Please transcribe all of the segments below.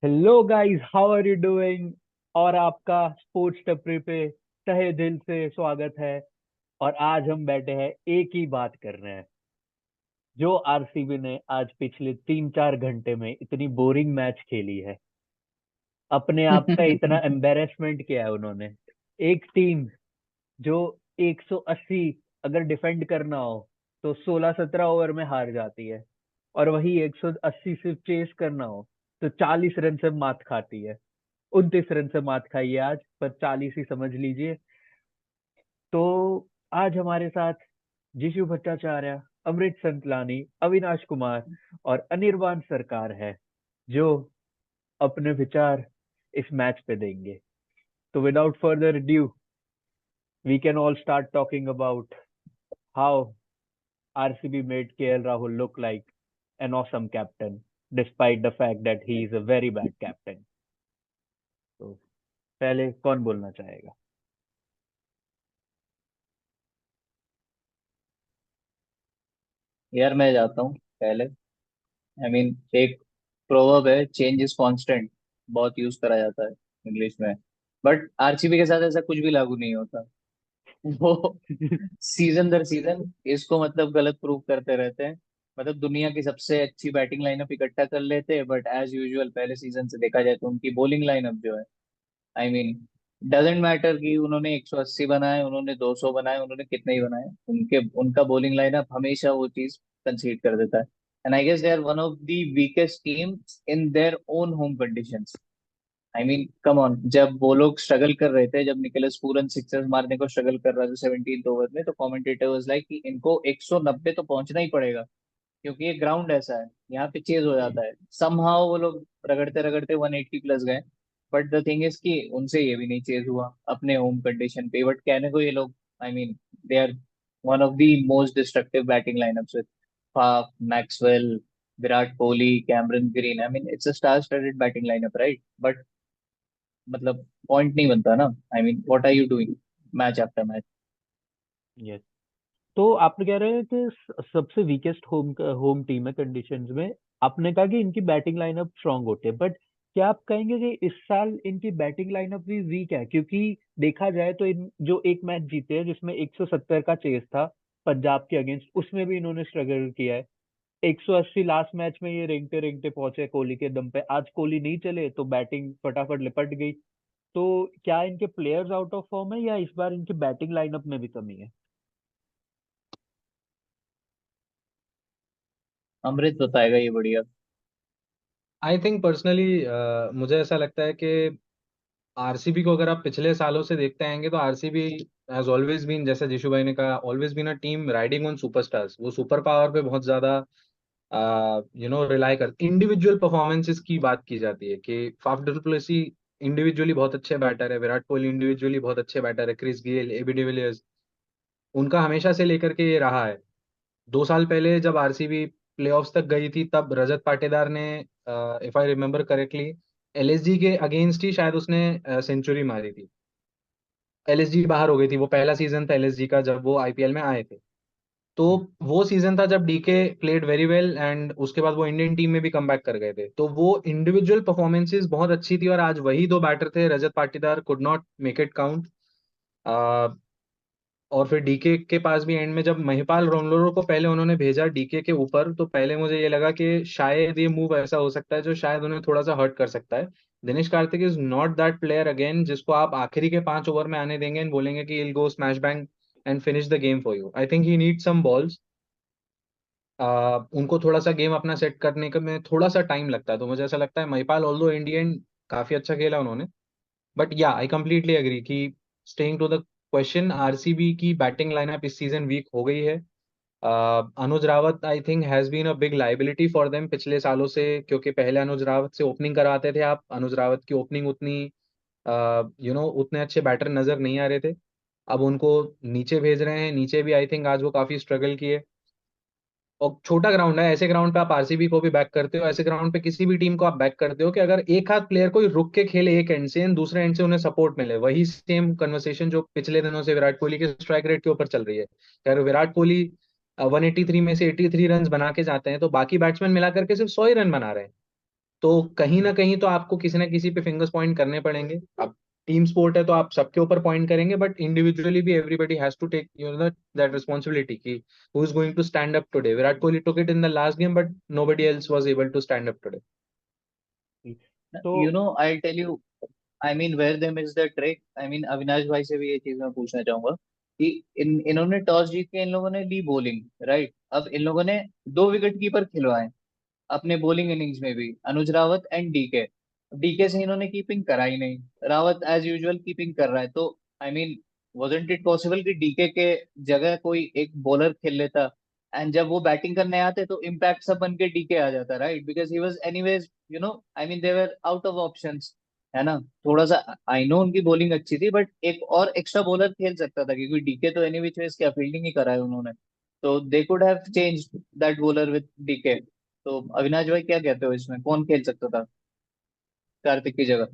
Hello guys, how are you doing. और आपका sports टपरी पे तहे दिल से स्वागत है। और आज हम बैठे हैं, एक ही बात कर रहे हैं। जो आरसीबी ने आज पिछले 3-4 घंटे में इतनी बोरिंग मैच खेली है, अपने आप का इतना एम्बेरसमेंट किया है उन्होंने। एक टीम जो 180 अगर डिफेंड करना हो तो 16-17 ओवर में हार जाती है, और वही 180 सिर्फ चेस करना हो तो 40 रन से मात खाती है। 29 रन से मात खाई है आज, पर 40 ही समझ लीजिए। तो आज हमारे साथ जीशु भट्टाचार्य, अमृत संतलानी, अविनाश कुमार और अनिर्बान सरकार है, जो अपने विचार इस मैच पे देंगे। तो without further due, we can all start talking about how RCB made KL Rahul look like an awesome captain, despite the fact that he is a very bad captain. तो पहले कौन बोलना चाहेगा? यार मैं जाता हूँ पहले। एक प्रोवर्ब है, चेंज इज कांस्टेंट। बहुत यूज करा जाता है इंग्लिश में। बट आरसीबी के साथ ऐसा कुछ भी लागू नहीं होता। वो सीजन दर सीजन इसको गलत प्रूव करते रहते हैं। दुनिया की सबसे अच्छी बैटिंग लाइनअप इकट्ठा कर लेते हैं, बट एज यूजुअल पहले सीजन से देखा जाए तो उनकी बॉलिंग लाइनअप जो है, आई मीन डजेंट मैटर कि उन्होंने 180 बनाए, उन्होंने 200 बनाए, उन्होंने कितने ही बनाए, उनके उनका बॉलिंग लाइनअप हमेशा वो चीज कंसीड कर देता है। And I guess they are one of the weakest team in their own home conditions. Come on, जब वो लोग स्ट्रगल कर रहे थे, जब निकोलस पूरन सिक्सर्स मारने को स्ट्रगल कर रहा था 17th ओवर में, तो कमेंटेटर वाज लाइक कि इनको 190 तो पहुंचना ही पड़ेगा, क्योंकि ये ग्राउंड ऐसा है, यहाँ पे चेज हो जाता है। समहाउ वो लोग रगड़ते रगड़ते 180 प्लस गए। बट द थिंग इज कि उनसे ये भी नहीं चेज हुआ अपने होम कंडीशन पे। बट कहने को ये लोग, they are one of the most destructive batting lineups with Faf, Maxwell, Virat Kohli, Cameron Green. It's a star studded batting lineup, right? But point नहीं बनता ना। What are you doing match after match? Yes. तो आप कह रहे हैं कि सबसे वीकेस्ट होम टीम है कंडीशंस में। आपने कहा कि इनकी बैटिंग लाइनअप स्ट्रांग होती है, बट क्या आप कहेंगे कि इस साल इनकी बैटिंग लाइनअप भी वीक है? क्योंकि देखा जाए तो इन जो एक मैच जीते हैं जिसमें 170 का चेस था पंजाब के अगेंस्ट, उसमें भी इन्होंने स्ट्रगल किया है। 180 लास्ट मैच में ये रेंगते रेंगते पहुंचे कोहली के दम पे। आज कोहली नहीं चले तो बैटिंग फटाफट लिपट गई। तो क्या इनके प्लेयर्स आउट ऑफ फॉर्म है, या इस बार इनकी बैटिंग लाइनअप में भी कमी है? अमृत बताएगा ये बढ़िया। आई थिंक पर्सनली मुझे ऐसा लगता है कि आरसीबी को अगर आप पिछले सालों से देखते आएंगे तो आरसीबी हैज ऑलवेज बीन, जैसा जीशु भाई ने कहा, always been a team riding on superstars. वो सुपर पावर पे बहुत ज्यादा रिलाई कर, इंडिविजुअल परफॉर्मेंसेस की बात की जाती है कि फाफ डु प्लेसी इंडिविजुअली बहुत अच्छे बैटर है, विराट कोहली इंडिविजुअली बहुत अच्छे बैटर है, क्रिस गेल, एबी डिविलियर्स, उनका हमेशा से लेकर के ये रहा है। 2 साल पहले जब आरसीबी प्लेऑफ्स तक गई थी तब रजत पाटीदार ने, if I remember correctly, LSG के अगेंस्ट ही शायद उसने सेंचुरी मारी थी। एलएसजी बाहर हो गई थी, वो पहला सीजन था एलएसजी का जब वो आईपीएल में आए थे। तो वो सीजन था जब DK played very well, and उसके बाद वो इंडियन टीम में भी कम बैक कर गए थे। तो वो इंडिविजुअल परफॉर्मेंसेस बहुत अच्छी थी, और आज वही दो बैटर थे, Rajat Patidar could not make it count. और फिर डीके के पास भी एंड में जब महिपाल रोमलोरो को पहले उन्होंने भेजा डीके के ऊपर, तो पहले मुझे ये लगा कि शायद ये मूव ऐसा हो सकता है जो शायद उन्हें थोड़ा सा हर्ट कर सकता है। Dinesh Karthik is not that player again जिसको आप आखिरी के 5 ओवर में आने देंगे एंड बोलेंगे कि will go smash bang and finish the game for you. I think he need some balls. उनको थोड़ा सा गेम अपना सेट करने का में थोड़ा सा टाइम लगता है। तो मुझे ऐसा लगता है महिपाल, ऑल्दो इंडियन, काफी अच्छा खेला उन्होंने। But yeah I completely agree कि staying to the question, RCB की बैटिंग लाइनअप इस सीजन वीक हो गई है। Anuj Rawat I think has been a big liability for them पिछले सालों से, क्योंकि पहले अनुज रावत से ओपनिंग करवाते थे आप, अनुज रावत की ओपनिंग उतनी उतने अच्छे बैटर नजर नहीं आ रहे थे। अब उनको नीचे भेज रहे हैं, नीचे भी आई थिंक आज वो काफी स्ट्रगल किए। और छोटा ग्राउंड है, ऐसे ग्राउंड पे आप आरसीबी को भी बैक करते हो, ऐसे ग्राउंड पे किसी भी टीम को आप बैक करते हो कि अगर एक हाथ प्लेयर कोई रुक के खेले एक एंड से and दूसरे एंड से उन्हें सपोर्ट मिले। वही सेम कन्वर्सेशन जो पिछले दिनों से विराट कोहली के स्ट्राइक रेट के ऊपर चल रही है। अगर विराट कोहली 183 में से 83 रन बना के जाते हैं तो बाकी बैट्समैन मिला करके सिर्फ 100 ही रन बना रहे हैं। तो कहीं ना कहीं तो आपको किसी ना किसी पे फिंगर्स पॉइंट करने पड़ेंगे। अब टीम स्पोर्ट है तो आप सबके ऊपर पॉइंट करेंगे, बट इंडिविजुअली भी everybody has to take that responsibility कि who is going to stand up today. Virat Kohli took it in the last game, but nobody else was able to stand up today. तो I tell you, I mean where they miss the trick. I mean Avinash भाई से भी ये चीज मैं पूछना चाहूंगा कि इन्होंने टॉस जीत के इन लोगों ने ली बॉलिंग, राइट? अब इन लोगों ने दो विकेट कीपर खिलवाए अपने बॉलिंग इनिंग्स में भी, अनुज रावत एंड डीके। डीके से इन्होंने कीपिंग कराई नहीं, रावत एज यूजुअल कीपिंग कर रहा है। तो I mean wasn't it possible कि डीके के जगह कोई एक बॉलर खेल लेता, एंड जब वो बैटिंग करने आते तो इम्पैक्ट सब बन के डीके आ जाता, right? Because he was anyways, I mean they were out of options, है ना? थोड़ा सा, आई नो उनकी बॉलिंग अच्छी थी, बट एक और एक्स्ट्रा बॉलर खेल सकता था, क्योंकि डीके तो एनी विच वेज क्या फील्डिंग ही करा है उन्होंने। तो they could have change that bowler with DK. तो अविनाश भाई क्या कहते हो, इसमें कौन खेल सकता था कार्तिक की जगह?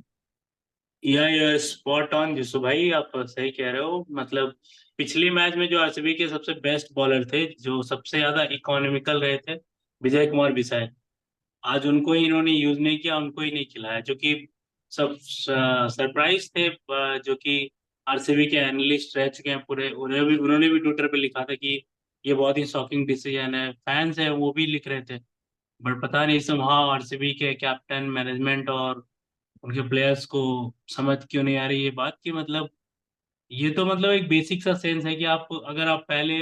यह स्पॉट ऑन जिसु भाई, आप सही कह रहे हो। मतलब पिछली मैच में जो आरसीबी के सबसे बेस्ट बॉलर थे, जो सबसे ज्यादा इकोनॉमिकल रहे थे, विजय कुमार बिसाय, आज उनको ही इन्होंने यूज नहीं किया, उनको ही नहीं खिलाया, जो कि सब सरप्राइज थे। जो कि आरसीबी के एनालिस्ट रह चुके हैं पूरे, उन्होंने भी ट्विटर पे लिखा था कि ये बहुत ही शॉकिंग डिसीजन है। फैंस है वो भी लिख रहे थे। बट पता नहीं समहाउ आरसीबी के कैप्टन, मैनेजमेंट और उनके प्लेयर्स को समझ क्यों नहीं आ रही ये बात कि मतलब ये तो मतलब एक बेसिक सा सेंस है कि आप अगर आप पहले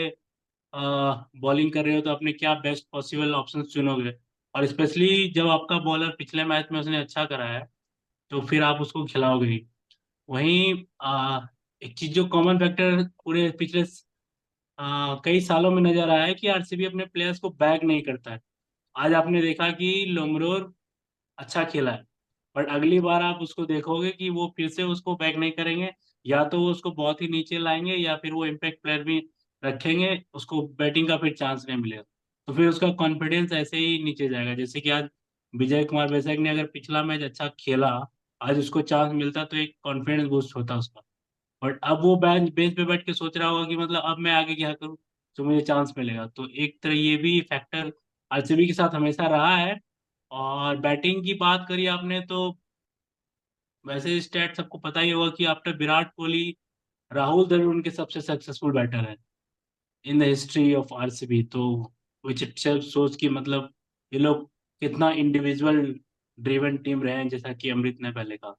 बॉलिंग कर रहे हो तो अपने क्या बेस्ट पॉसिबल ऑप्शंस चुनोगे। और स्पेशली जब आपका बॉलर पिछले मैच में उसने अच्छा करा है, तो फिर आप उसको खिलाओगे ही। वहीं एक चीज जो कॉमन फैक्टर पूरे पिछले कई सालों में नजर आया है कि आरसीबी अपने प्लेयर्स को बैक नहीं करता है। आज आपने देखा कि लोमरोर अच्छा खेला है, बट अगली बार आप उसको देखोगे कि वो फिर से उसको बैक नहीं करेंगे। या तो वो उसको बहुत ही नीचे लाएंगे, या फिर वो इम्पैक्ट प्लेयर भी रखेंगे, उसको बैटिंग का फिर चांस नहीं मिलेगा। तो फिर उसका कॉन्फिडेंस ऐसे ही नीचे जाएगा। जैसे कि आज विजय कुमार वैसाख ने अगर पिछला मैच अच्छा खेला, आज उसको चांस मिलता तो एक कॉन्फिडेंस बूस्ट होता उसका। बट अब वो बेंच बेंच पे बैठ के सोच रहा होगा कि मतलब अब मैं आगे क्या करूं तो मुझे चांस मिलेगा। तो एक तरह ये भी फैक्टर आरसीबी के साथ हमेशा रहा है। और बैटिंग की बात करी आपने, तो वैसे स्टैट सबको पता ही होगा कि आफ्टर विराट कोहली, राहुल द्रविड़ उनके सबसे सक्सेसफुल बैटर है in the history of RCB. तो विच इटसेल्फ सोच कि मतलब ये लोग कितना इंडिविजुअल ड्रिवन टीम रहे हैं, जैसा कि अमृत ने पहले कहा।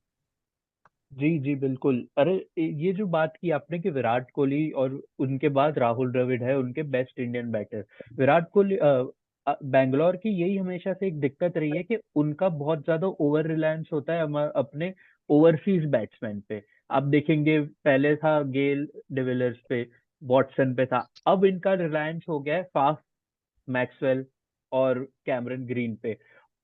जी जी बिल्कुल। अरे ये जो बात की आपने कि विराट कोहली और उनके बाद राहुल द्रविड़ है उनके best Indian batter. Virat Kohli Bangalore की यही हमेशा से एक दिक्कत रही है कि उनका बहुत ज्यादा ओवर रिलायंस होता है अपने ओवरसीज बैट्समैन पे। आप देखेंगे पहले था गेल डिविलियर्स पे, वॉटसन पे था, अब इनका रिलायंस हो गया है फाफ, मैक्सवेल और कैमरन ग्रीन पे।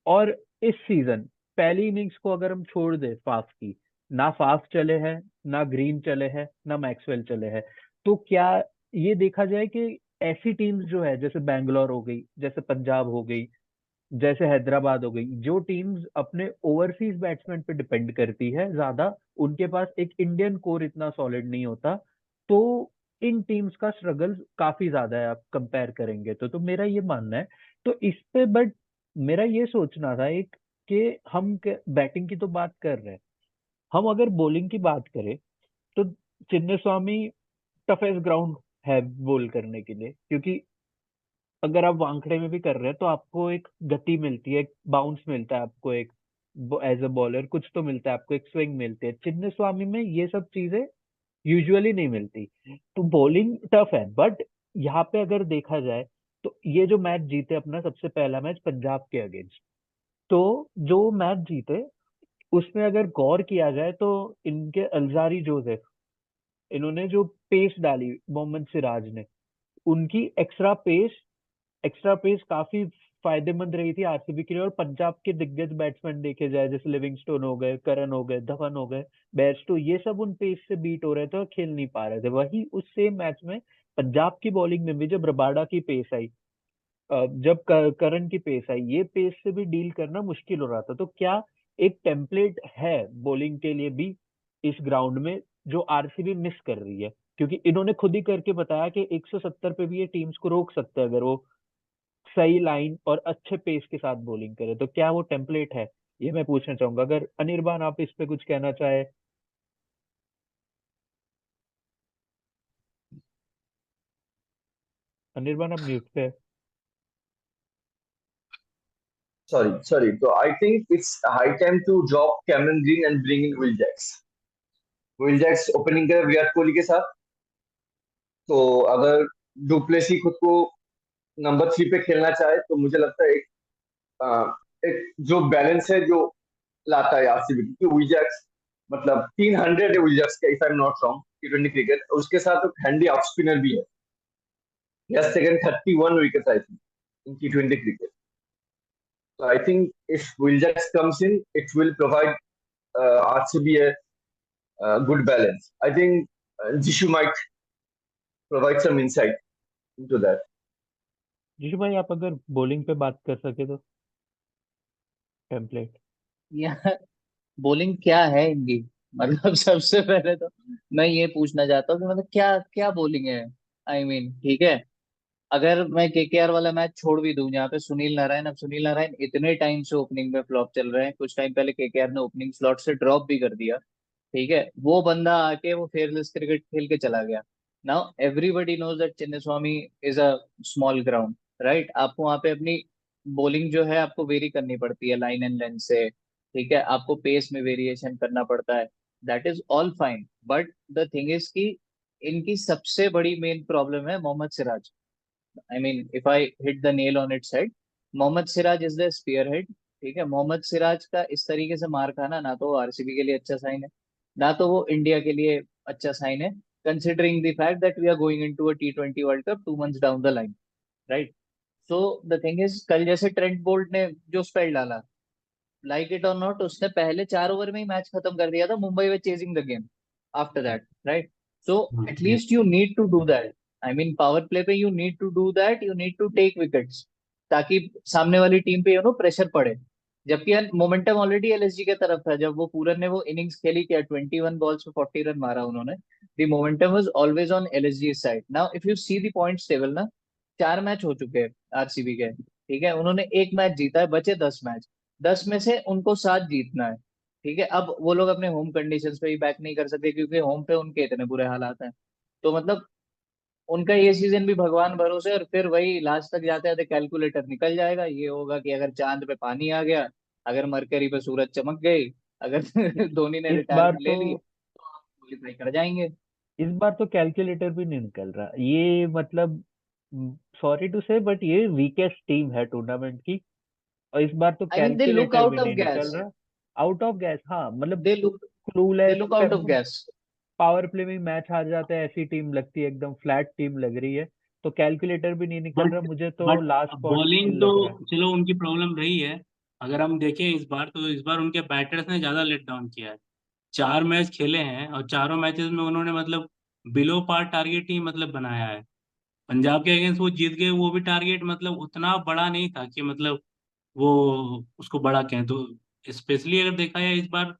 और इस सीजन पहली इनिंग्स को अगर हम छोड़ दें फाफ की, ना फाफ चले हैं, ना ग्रीन चले हैं, ना मैक्सवेल चले हैं, तो क्या ये देखा जाए कि ऐसी टीम्स जो है जैसे बैंगलोर हो गई, जैसे पंजाब हो गई, जैसे हैदराबाद हो गई, जो टीम्स अपने ओवरसीज बैट्समैन पे डिपेंड करती है ज्यादा, उनके पास एक इंडियन कोर इतना सॉलिड नहीं होता। तो इन टीम्स का स्ट्रगल काफी ज्यादा है आप कंपेयर करेंगे तो मेरा ये मानना है। तो इस पे बट मेरा ये सोचना था एक कि हम बैटिंग की तो बात कर रहे हैं, हम अगर बॉलिंग की बात करें तो चिन्ने स्वामी टफेस्ट ग्राउंड है बोल करने के लिए, क्योंकि अगर आप वानखड़े में भी कर रहे हैं तो आपको एक गति मिलती है, एक बाउंस मिलता है आपको, एक एज अ बॉलर कुछ तो मिलता है आपको, एक स्विंग मिलती है। चिन्ने स्वामी में ये सब चीजें यूजुअली नहीं मिलती। तो बॉलिंग टफ है, बट यहाँ पे अगर देखा जाए तो ये जो मैच जीते अपना सबसे पहला मैच पंजाब के अगेंस्ट, तो जो मैच जीते उसमें अगर गौर किया जाए तो इनके अल्जारी जोसेफ, इन्होंने जो पेस डाली मोहम्मद सिराज ने, उनकी एक्स्ट्रा पेस काफी फायदेमंद रही थी आरसीबी के लिए। और पंजाब के दिग्गज बैट्समैन देखे जाए जैसे लिविंगस्टोन हो गए, करन हो गए, धवन हो गए, बेयरस्टो, ये सब उन पेस से बीट हो रहे थे और खेल नहीं पा रहे थे। वही उस सेम मैच में पंजाब की बॉलिंग में भी जब रबाडा की पेस आई, जब करन की पेस आई, ये पेस से भी डील करना मुश्किल हो रहा था। तो क्या एक टेम्पलेट है बॉलिंग के लिए भी इस ग्राउंड में जो आरसीबी मिस कर रही है? क्योंकि इन्होंने खुद ही करके बताया कि 170 पे भी ये टीम्स को रोक सकते हैं अगर वो सही लाइन और अच्छे पेस के साथ बॉलिंग करे। तो क्या वो टेम्पलेट है? ये मैं पूछना चाहूंगा। अगर अनिर्बान आप इस पे कुछ कहना चाहे। अनिर्बान आप म्यूट पे है। Sorry. So I think it's high time to drop Cameron Green and bring in Will Jacks. Will Jacks opening करे विराट कोहली के साथ। तो अगर डुप्लेसी खुद को नंबर 3 पे खेलना चाहे तो मुझे लगता है एक जो बैलेंस है जो लाता है आरसीबी, क्योंकि विल जैक्स मतलब 300 है विल जैक्स का, if I am not wrong, T20 cricket. उसके साथ एक हैंडी ऑफ स्पिनर भी है। Yes, second 31 wicket I think in T20 cricket. So I think if Wiljax comes in, it will provide RCB a good balance. I think Jishu might provide some insight into that. जीशु भाई आप अगर bowling पे बात कर सके तो template. यार bowling क्या है इनकी? मतलब सबसे पहले तो मैं ये पूछना चाहता हूँ कि मतलब क्या क्या बॉलिंग है। आई मीन ठीक है, अगर मैं केकेआर वाला मैच छोड़ भी दूं जहाँ पे सुनील नारायण, अब सुनील नारायण इतने टाइम से ओपनिंग में फ्लॉप चल रहे हैं, कुछ टाइम पहले केकेआर ने ओपनिंग स्लॉट से ड्रॉप भी कर दिया। ठीक है, वो बंदा आके वो फेयरलेस क्रिकेट खेल के चला गया। Now everybody knows that Chinnaswamy is a small ground, right? आपको वहां पे अपनी बॉलिंग जो है आपको वेरी करनी पड़ती है लाइन एंड लेंथ से। ठीक है, आपको पेस में वेरिएशन करना पड़ता है। That is all fine, but the thing is कि इनकी सबसे बड़ी मेन प्रॉब्लम है Mohammed Siraj. I mean if I hit the nail on its head, Mohammed Siraj is the spear head. ठीक है, मोहम्मद सिराज का इस तरीके से मार खाना ना तो आरसीबी के लिए अच्छा साइन है, ना तो वो इंडिया के लिए अच्छा साइन है, considering the fact that we are going into a T20 world cup 2 months down the line, right? So the thing is, कल जैसे ट्रेंट बोल्ट ने जो स्पेल डाला, लाइक इट और नॉट, उसने पहले 4 ओवर में ही मैच खत्म कर दिया था। Mumbai were chasing the game after that, right? So at least you need to do that. I mean power play पे you need to do that, you need to take wickets, ताकि सामने वाली टीम पे प्रेशर पड़े। जबकि यार मोमेंटम ऑलरेडी एलएसजी के तरफ था। जब वो पूरन ने वो इनिंग्स खेली, क्या 21 बॉल्स पे 40 रन मारा उन्होंने, the momentum was always on LSG side. Now if you see the points table ना, 4 मैच हो चुके हैं आरसीबी के। ठीक है, उन्होंने एक मैच जीता है, बचे 10 मैच, 10 में से उनको 7 जीतना है। ठीक है, अब वो लोग अपने होम कंडीशंस पे ही बैक नहीं कर सकते, क्योंकि होम पे उनके इतने बुरे हालात हैं। तो मतलब उनका ये सीजन भी भगवान भरोसे, और फिर वही लास्ट तक जाते जाते कैलकुलेटर निकल जाएगा। ये होगा कि अगर चांद पे पानी आ गया, अगर मरकरी पे सूरज चमक गई, अगर धोनी ने इस बार रिटायरमेंट तो ले ली, तो आप क्वालिफाई कर जाएंगे। इस बार तो कैलकुलेटर भी नहीं निकल रहा ये, मतलब सॉरी टू से बट ये वीकेस्ट टीम है टूर्नामेंट की। और इस बार तो आई मीन दे लुक कैलकुलेटर भी आउट ऑफ नहीं निकल गैस, रहा। आउट ऑफ गैस, हाँ मतलब they look they clueless. Look out of gas. Power play में मैच हार जाते हैं, ऐसी टीम लगती है, एकदम फ्लैट टीम लग रही है। तो कैलकुलेटर भी नहीं निकल रहा, बट मुझे तो बट लास्ट स्पॉट बॉलिंग तो लग रहा है। चलो उनकी प्रॉब्लम रही है। अगर हम देखें इस बार, तो इस बार उनके बैटर्स ने ज्यादा लेट डाउन किया है। 4 मैच खेले हैं और चारों मैचेस में उन्होंने मतलब बिलो पार टारगेट ही मतलब बनाया है। पंजाब के अगेंस्ट वो जीत गए, वो भी टारगेट मतलब उतना बड़ा नहीं था कि मतलब वो उसको बड़ा कहें। तो स्पेशली अगर देखा जाए इस बार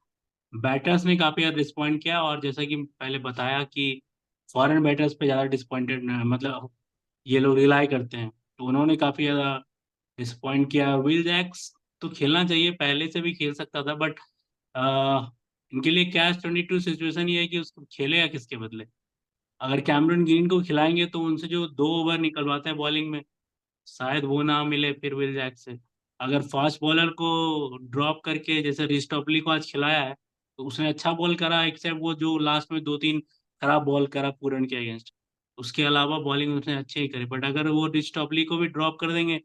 बैटर्स ने काफी ज्यादा डिसपॉइंट किया, और जैसा कि पहले बताया कि फॉरेन बैटर्स पे ज्यादा डिसपॉइंटेड मतलब ये लोग रिलाई करते हैं, तो उन्होंने काफी ज्यादा डिसपॉइंट किया। विल जैक्स तो खेलना चाहिए, पहले से भी खेल सकता था, बट इनके लिए कैच 22 सिचुएशन ये है कि उसको खेलेगा किसके बदले। अगर कैमरन ग्रीन को खिलाएंगे तो उनसे जो 2 ओवर निकलवाते हैं बॉलिंग में, शायद वो ना मिले फिर विल जैक से। अगर फास्ट बॉलर को ड्रॉप करके जैसे रिस्टॉपली को आज खिलाया है, तो उसने अच्छा बॉल करा, एक्सेप्ट वो जो लास्ट में 2-3 खराब बॉल करा पूरन के अगेंस्ट। उसके अलावा बॉलिंग उसने अच्छी ही करी, बट अगर वो रिस्टॉपली को भी ड्रॉप कर देंगे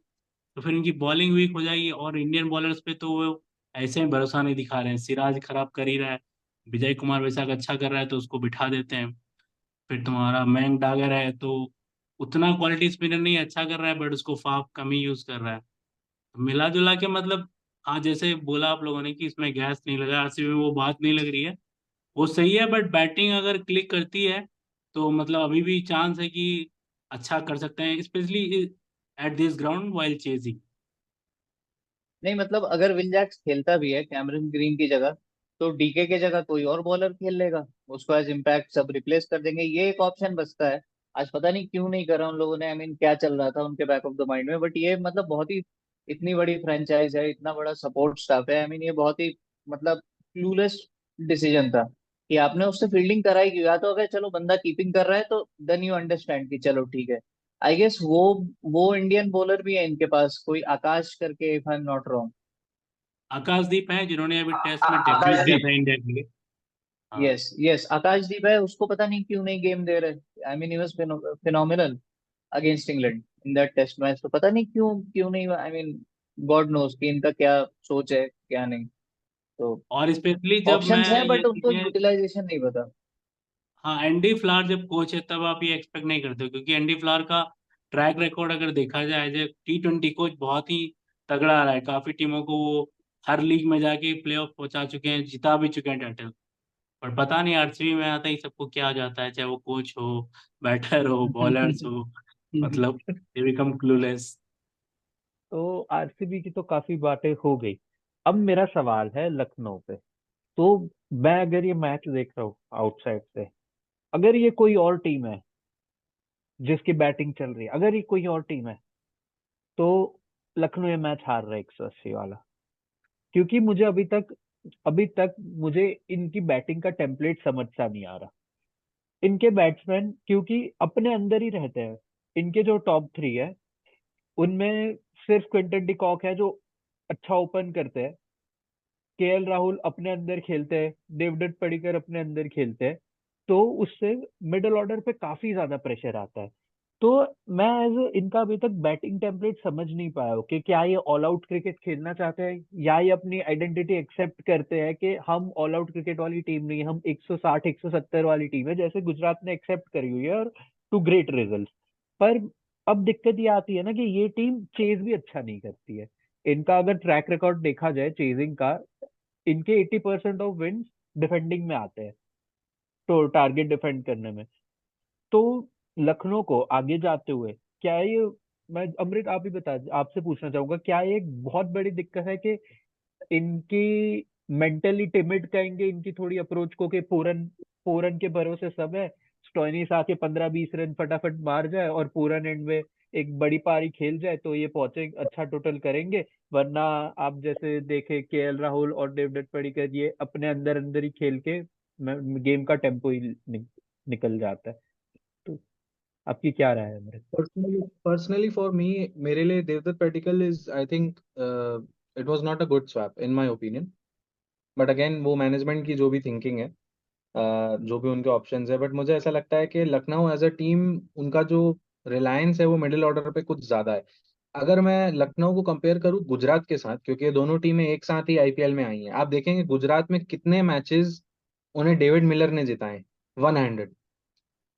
तो फिर इनकी बॉलिंग वीक हो जाएगी। और इंडियन बॉलर्स पे तो वो ऐसे ही भरोसा नहीं दिखा रहे हैं। सिराज खराब कर ही रहा है, विजय कुमार वैसा अच्छा कर रहा है तो उसको बिठा देते हैं। फिर तुम्हारा मयंक डागर है तो उतना क्वालिटी स्पिनर नहीं, अच्छा कर रहा है बट उसको फाफ कम ही यूज कर रहा है। तो मिला जुला के मतलब, हाँ जैसे बोला आप लोगों ने कि इसमें गैस नहीं लगा, आरसीबी में वो बात नहीं लग रही है। वो सही है, बट बैटिंग अगर क्लिक करती है तो मतलब अभी भी चांस है कि अच्छा कर सकते हैं, specially at this ground while chasing. नहीं मतलब अगर विल जैक्स खेलता भी है कैमरन ग्रीन की जगह, तो डीके की जगह कोई और बॉलर खेल लेगा, उसको एज इम्पैक्ट सब रिप्लेस कर देंगे। ये एक ऑप्शन बचता है। आज पता नहीं क्यों नहीं करा उन लोगों ने। आई मीन क्या चल रहा था उनके बैक ऑफ द माइंड में, बट ये मतलब बहुत ही इतनी बड़ी फ्रेंचाइज है, इतना बड़ा सपोर्ट स्टाफ है। आई मीन ये बहुत ही मतलब क्लूलेस डिसीजन था कि आपने उससे फील्डिंग कराई क्यों। या तो अगर चलो बंदा कीपिंग कर रहा है तो देन यू अंडरस्टैंड कि चलो ठीक है। आई गेस वो इंडियन बॉलर भी है इनके पास, कोई आकाश करके, if I am not wrong. Akashdeep है जिन्होंने अभी टेस्ट में डेब्यू किया आकाशदीप। था इंडिया के लिए। हाँ। यस यस, आकाशदीप है, उसको पता नहीं क्यों नहीं गेम दे रहे। I mean he was phenomenal against England in that test match. तो पता नहीं क्यों क्यों नहीं, आई मीन गॉड नोस कि इनका क्या सोच है क्या नहीं। तो और स्पेशली जब ऑप्शंस मैं हैं ये बट उनको चीजें, यूटिलाइजेशन नहीं पता। हाँ, एंडी फ्लावर जब कोच है तब आप ये एक्सपेक्ट नहीं करते हो, क्योंकि एंडी फ्लावर का ट्रैक रिकॉर्ड अगर देखा जाए एज ए T20 कोच बहुत ही तगड़ा रहा है। काफी टीमों को वो हर लीग में जाके प्लेऑफ पहुंचा चुके हैं, जिता भी चुके हैं टाइटल। पर पता नहीं आरसीबी में आता ही सबको क्या हो जाता है, चाहे वो कोच हो, बैटर हो, बॉलर्स हो, मतलब दे बिकम क्लूलेस। तो आरसीबी की तो काफी बातें हो गई। अब मेरा सवाल है लखनऊ पे। तो मैं अगर ये मैच देख रहा हूँ आउटसाइड से, अगर ये कोई और टीम है जिसकी बैटिंग चल रही है, अगर ये कोई और टीम है, तो लखनऊ ये मैच हार रहा है 180 वाला। क्योंकि मुझे अभी तक मुझे इनकी बैटिंग का टेम्पलेट समझ सा नहीं आ रहा। इनके बैट्समैन क्योंकि अपने अंदर ही रहते हैं। इनके जो टॉप थ्री है उनमें सिर्फ क्विंटन डिकॉक है जो अच्छा ओपन करते हैं। केएल राहुल अपने अंदर खेलते हैं, डेविड पडिक्कर अपने अंदर खेलते हैं। तो उससे मिडिल ऑर्डर पे काफी ज्यादा प्रेशर आता है। तो मैं एज इनका अभी तक बैटिंग टेम्पलेट समझ नहीं पाया हूँ कि क्या ये ऑल आउट क्रिकेट खेलना चाहते हैं या ये अपनी आइडेंटिटी एक्सेप्ट करते हैं कि हम ऑल आउट क्रिकेट वाली टीम नहीं है, हम 160 170 वाली टीम है जैसे गुजरात ने एक्सेप्ट करी हुई है, और टू ग्रेट रिजल्ट। पर अब दिक्कत ये आती है ना कि ये टीम चेज भी अच्छा नहीं करती है। इनका अगर ट्रैक रिकॉर्ड देखा जाए चेजिंग का, इनके 80% ऑफ विन्स डिफेंडिंग में आते हैं, तो टारगेट डिफेंड करने में। तो लखनऊ को आगे जाते हुए क्या ये, मैं अमृत आप ही बता, आपसे पूछना चाहूंगा, क्या ये एक बहुत बड़ी दिक्कत है कि इनकी मेंटली टिमिड कहेंगे इनकी थोड़ी अप्रोच को कि पूरन पूरन के भरोसे सब है, स्टोइनिस आके 15-20 रन फटाफट मार जाए और पूरन एंड में एक बड़ी पारी खेल जाए तो ये पहुंचे अच्छा टोटल करेंगे। वरना आप जैसे देखे केएल राहुल और डेविड पडिक्कर ये अपने अंदर अंदर ही खेल के गेम का टेम्पो ही निकल जाता है। तो आपकी क्या राय है अमृत? पर्सनली फॉर मी, मेरे लिए Devdutt Padikkal is, I think, it was not a good swap in my opinion. But again वो मैनेजमेंट की जो भी थिंकिंग है, जो भी उनके ऑप्शंस है, बट मुझे ऐसा लगता है कि लखनऊ एज अ टीम, उनका जो रिलायंस है वो मिडिल ऑर्डर पे कुछ ज्यादा है। अगर मैं लखनऊ को कंपेयर करूँ गुजरात के साथ, क्योंकि ये दोनों टीमें एक साथ ही आईपीएल में आई हैं, आप देखेंगे गुजरात में कितने मैचेस उन्हें डेविड मिलर ने जिताए, 100।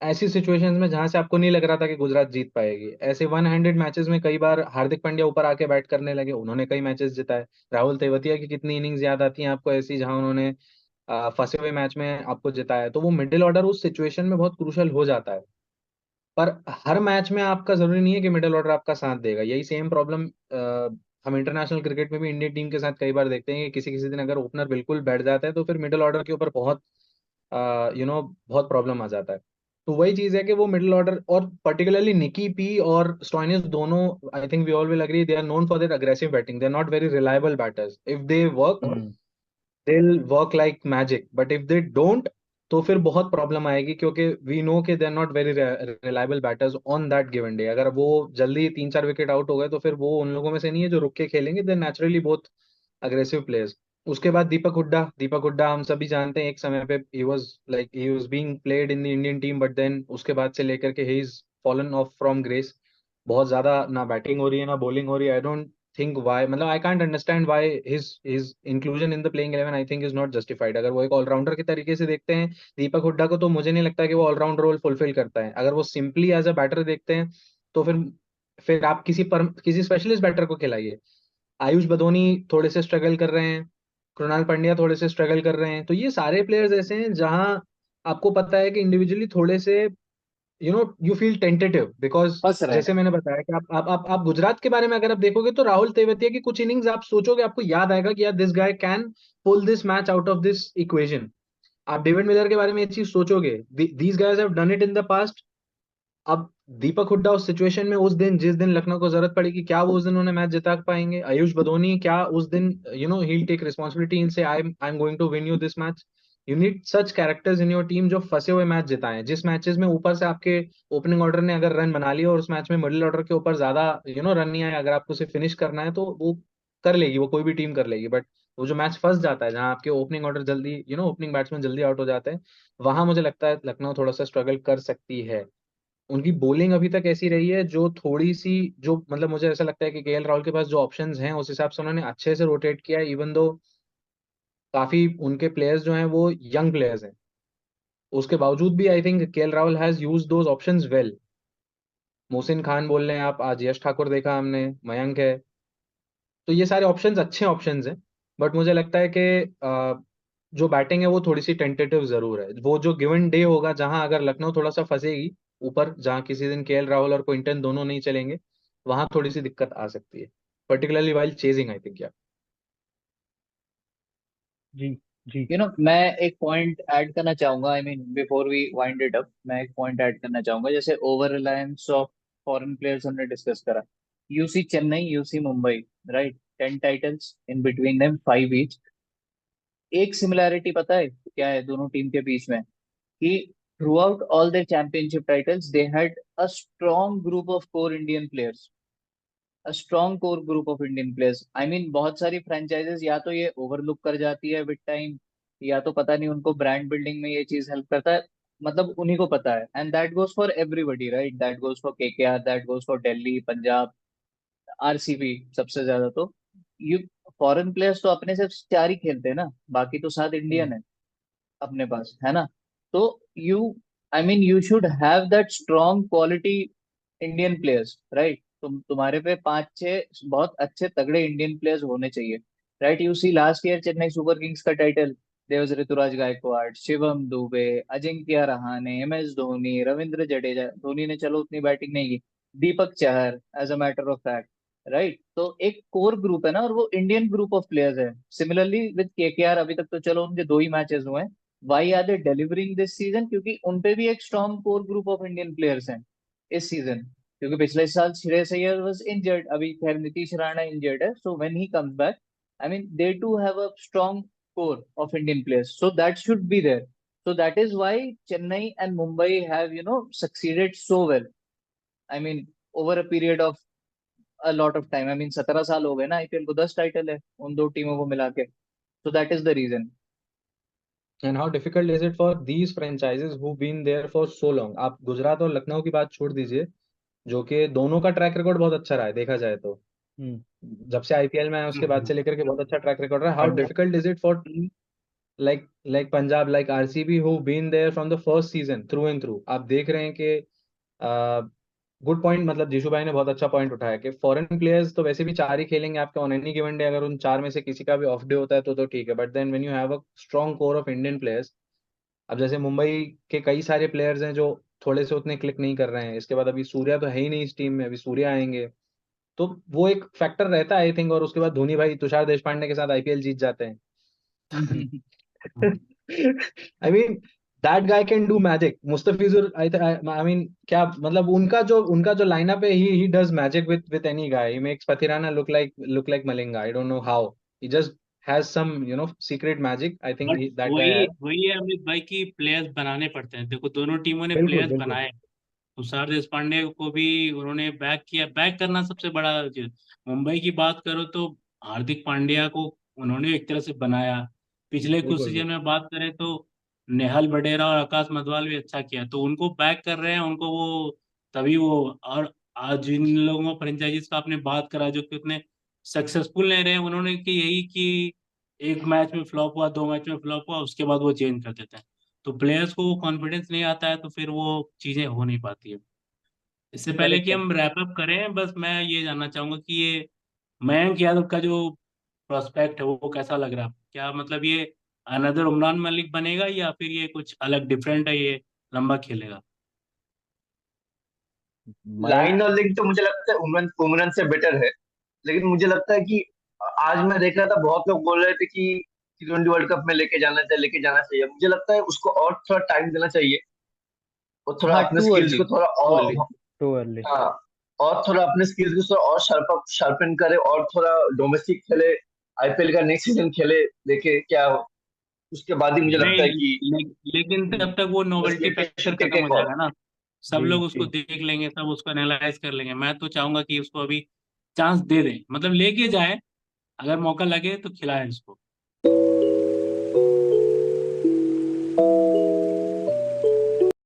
ऐसी सिचुएशंस में जहां से आपको नहीं लग रहा था कि गुजरात जीत पाएगी, ऐसे 100 मैचेस में कई बार हार्दिक पांड्या ऊपर आके बैट करने लगे, उन्होंने कई मैचेस जिताए। राहुल तेवतिया की कितनी इनिंग्स याद आती हैं आपको ऐसी, जहां उन्होंने फंसे हुए मैच में आपको जिताया है। तो वो मिडिल ऑर्डर उस सिचुएशन में बहुत क्रूशल हो जाता है। पर हर मैच में आपका जरूरी नहीं है कि मिडिल ऑर्डर आपका साथ देगा। यही सेम प्रॉब्लम हम इंटरनेशनल क्रिकेट में भी इंडियन टीम के साथ कई बार देखते हैं कि किसी किसी दिन अगर ओपनर बिल्कुल बैठ जाता है तो फिर मिडिल ऑर्डर के ऊपर बहुत बहुत प्रॉब्लम आ जाता है। तो वही चीज है कि वो मिडिल ऑर्डर, और पर्टिकुलरली निकी पी और स्टोइनिस दोनों, I think we all will agree, they are known for their aggressive batting. They are not very reliable batters. If they work, hmm. they'll work like magic, but if they don't, तो फिर बहुत problem आएगी, क्योंकि we know कि they are not very reliable batters on that given day. अगर वो जल्दी 3-4 wicket out हो गए तो फिर वो उन लोगों में से नहीं है जो रुक के खेलेंगे, दे नेचुरली बहुत अग्रेसिव प्लेयर्स। उसके बाद दीपक हुड्डा हम सभी जानते हैं, एक समय पे ही was being played in the Indian team, but then उसके बाद से लेकर के he is fallen off from grace. बहुत ज्यादा ना बैटिंग हो रही है ना बॉलिंग हो रही है। आई डोंट थिंक व्हाई, मतलब I can't understand why his inclusion in the playing 11, I think is not justified. अगर वो एक ऑलराउंडर के तरीके से देखते हैं दीपक हुड्डा को, तो मुझे नहीं लगता कि वो ऑलराउंड रोल फुलफिल करता है। अगर वो सिंपली एज अ बैटर देखते हैं तो फिर आप किसी स्पेशलिस्ट बैटर को खिलाइए। आयुष बदोनी थोड़े से स्ट्रगल कर रहे हैं, कृणाल पंड्या थोड़े से स्ट्रगल कर रहे हैं। तो ये सारे प्लेयर्स ऐसे हैं जहां आपको पता है कि इंडिविजुअली थोड़े से यू फील टेंटेटिव, बिकॉज फंस रहे जैसे हैं। मैंने बताया कि आप गुजरात के बारे में अगर आप देखोगे तो राहुल तेवतिया की कुछ इनिंग्स आप सोचोगे, आपको याद आएगा कि यार this guy can pull this match out of this equation. आप डेविड मिलर के बारे में ये चीज सोचोगे, these guys have done it in the past. अब दीपक हुड्डा उस सिचुएशन में उस दिन जिस दिन लखनऊ को जरूरत पड़ेगी, क्या वो उस दिन उन्हें मैच जिता पाएंगे? आयुष बदोनी क्या उस दिन he'll take responsibility and say I am going to win you this match? You need such characters in your team जो फंसे हुए मैच जिताएं। जिस मैचेस में ऊपर से आपके ओपनिंग ऑर्डर ने अगर रन बना लिया और उस मैच में मिडिल ऑर्डर के ऊपर ज्यादा रन नहीं आए, अगर आपको उसे फिनिश करना है तो वो कर लेगी, वो कोई भी टीम कर लेगी। बट वो जो मैच फंस जाता है जहां आपके ओपनिंग ऑर्डर जल्दी ओपनिंग बैट्समैन जल्दी आउट हो जाते हैं, वहां मुझे लगता है लखनऊ थोड़ा सा स्ट्रगल कर सकती है। उनकी बॉलिंग अभी तक ऐसी रही है जो थोड़ी सी, जो मतलब मुझे ऐसा लगता है कि केएल राहुल के पास जो ऑप्शंस हैं उस हिसाब से उन्होंने अच्छे से रोटेट किया है, इवन दो काफी उनके प्लेयर्स जो हैं वो यंग प्लेयर्स हैं, उसके बावजूद भी I think KL Rahul has use those options well. Mohsin Khan बोल रहे हैं आप, आज यश ठाकुर देखा हमने, मयंक है, तो ये सारे ऑप्शंस अच्छे ऑप्शंस हैं। बट मुझे लगता है कि जो बैटिंग है वो थोड़ी सी टेंटेटिव जरूर है। वो जो गिवन डे होगा जहां अगर लखनऊ थोड़ा सा फंसेगी ऊपर, जहां किसी दिन केएल राहुल और क्विंटन दोनों नहीं चलेंगे, वहां थोड़ी सी दिक्कत आ सकती है, particularly while chasing I think. जी जी। मैं एक पॉइंट ऐड करना चाहूंगा, I mean before we wind it up, मैं एक पॉइंट ऐड करना चाहूंगा। जैसे over reliance of foreign players हमने डिस्कस करा, you see Chennai, you see Mumbai, right, 10 titles in between them 5 each. एक सिमिलैरिटी पता है क्या है दोनों टीम के बीच में? कि through out all their championship titles they had a strong group of core Indian players, a strong core group of Indian players। I mean बहुत सारी franchises या तो ये ओवरलुक कर जाती है विद टाइम, या तो पता नहीं उनको ब्रांड बिल्डिंग में ये चीज हेल्प करता है, मतलब उन्हीं को पता है। And that goes for everybody, right, that goes for KKR, that goes for Delhi, Punjab, RCB सबसे ज्यादा। तो यू फॉरेन प्लेयर्स तो अपने सिर्फ 4 ही खेलते हैं ना, बाकी तो 7 इंडियन है अपने पास, है ना? तो you I mean you should have that strong quality Indian players, right. तुम्हारे पे 5-6 बहुत अच्छे तगड़े इंडियन प्लेयर्स होने चाहिए, right. You see last year Chennai super kings का title, there was Ruturaj Gaikwad, Shivam Dube, Ajinkya Rahane, MS Dhoni, Ravindra Jadeja, Dhoni ने चलो उतनी बैटिंग नहीं की, Deepak Chahar, as a matter of fact, right. तो एक कोर ग्रुप है ना, और वो इंडियन ग्रुप ऑफ प्लेयर्स है। सिमिलरली विद केकेआर, अभी तक तो चलो उनके 2 ही मैचेस हुए हैं, why are they delivering this season? क्योंकि उनपे भी एक strong core group of Indian players हैं इस सीजन। क्योंकि पिछले साल श्रेयस अय्यर वाज इंजर्ड, अभी खैर नीतीश राणा इंजर्ड है, so when he comes back, I mean they to have a strong core of Indian players, so that should be there. So that is why Chennai and Mumbai have succeeded so well, I mean over a period of a lot of time। I mean 17 साल हो गए ना IPL को, 10 title है उन दो टीमों को मिला के। So that is the reason। And how difficult is it for these franchises who been there for so long? आप गुजरात और लखनऊ की बात छोड़ दीजिए, जो कि दोनों का ट्रैक रिकॉर्ड बहुत अच्छा रहा है देखा जाए तो, हम्म। जब से आईपीएल में आए उसके बाद से लेकर के बहुत अच्छा ट्रैक रिकॉर्ड रहा है। How difficult is it for team like Punjab, like RCB, who been there from the first season through and through? आप देख रहे हैं कि गुड पॉइंट, मतलब जीशु भाई ने बहुत अच्छा पॉइंट उठाया कि फॉरेन प्लेयर्स तो वैसे भी 4 ही खेलेंगे आपके ऑन एनी गिवन डे, अगर उन 4 में से किसी का भी ऑफ डे होता है तो ठीक है, but then when you have a strong core of Indian players, अब जैसे मुंबई के कई सारे प्लेयर्स हैं जो थोड़े से उतने क्लिक नहीं कर रहे हैं, इसके बाद अभी सूर्या तो है ही नहीं इस टीम में, अभी सूर्या आएंगे, तो वो एक फैक्टर रहता है आई थिंक। और उसके बाद धोनी भाई तुषार देशपांडे के साथ आईपीएल जीत जाते हैं। I mean that guy can do magic. Mustafizur I mean क्या मतलब, उनका जो लाइनअप है, he does magic with any guy. He makes Pathirana look like Malinga, I don't know how, he just has some secret magic, I think but that guy वही has. वही है अमित भाई की प्लेयर्स बनाने पड़ते हैं। देखो दोनों टीमों ने बिल्कुल प्लेयर्स बिल्कुल। बनाए, तुषार देशपांडे को भी उन्होंने बैक किया, बैक करना सबसे बड़ा चीज। मुंबई की बात करो तो हार्दिक पांड्या को उन्होंने एक तरह से बनाया। पिछले कुछ बिल्कुल सीजन बिल्कुल। में बात करें तो नेहल बडेरा और आकाश मधवाल भी अच्छा किया, तो उनको बैक कर रहे हैं उनको वो, तभी वो। और आज जिन लोगों फ्रेंचाइजीज का आपने बात करा जो कि उतने सक्सेसफुल नहीं रहे, उन्होंने कि यही कि एक मैच में फ्लॉप हुआ, 2 मैच में फ्लॉप हुआ, उसके बाद वो चेंज कर देते हैं। तो प्लेयर्स को वो कॉन्फिडेंस नहीं आता है, तो फिर वो चीजें हो नहीं पाती है। इससे पहले करेक्ट कि है। हम रैप अप करें, बस मैं ये जानना चाहूंगा कि ये मयंक यादव का जो प्रोस्पेक्ट है वो कैसा लग रहा है आपको? क्या मतलब ये अनदर उमरान मलिक बनेगा, या फिर ये कुछ अलग डिफरेंट है, ये लंबा खेलेगा? मयंक। लाइन और लिंक तो मुझे लगता है उमरन उमरन से बेटर है। लेकिन मुझे लगता है कि आज मैं देख रहा था बहुत लोग बोल रहे थे कि T20 वर्ल्ड कप में लेके जाना चाहिए, लेके जाना चाहिए। मुझे लगता है उसको और थोड़ा टाइम देना चाहिए। वो थोड़ा हाँ, अपने टू स्किल्स अर्ली, को थोड़ा टू और, अर्ली। Too early. हाँ, और थोड़ा अपने स्किल्स को थोड़ा और शार्पन करे, और थोड़ा डोमेस्टिक खेले, आईपीएल का नेक्स्ट सीजन खेले, देखे क्या उसके बाद ही मुझे नहीं लगता है कि लेकिन तब तक वो बस नोवेल्टी लेके फैक्टर टेक खत्म ए हो कॉल। जाएगा ना। सब जी लोग उसको जी। देख लेंगे, सब उसको एनालाइज कर लेंगे। मैं तो चाहूंगा कि उसको अभी चांस दे दें, मतलब लेके जाए, अगर मौका लगे तो खिलाए उसको।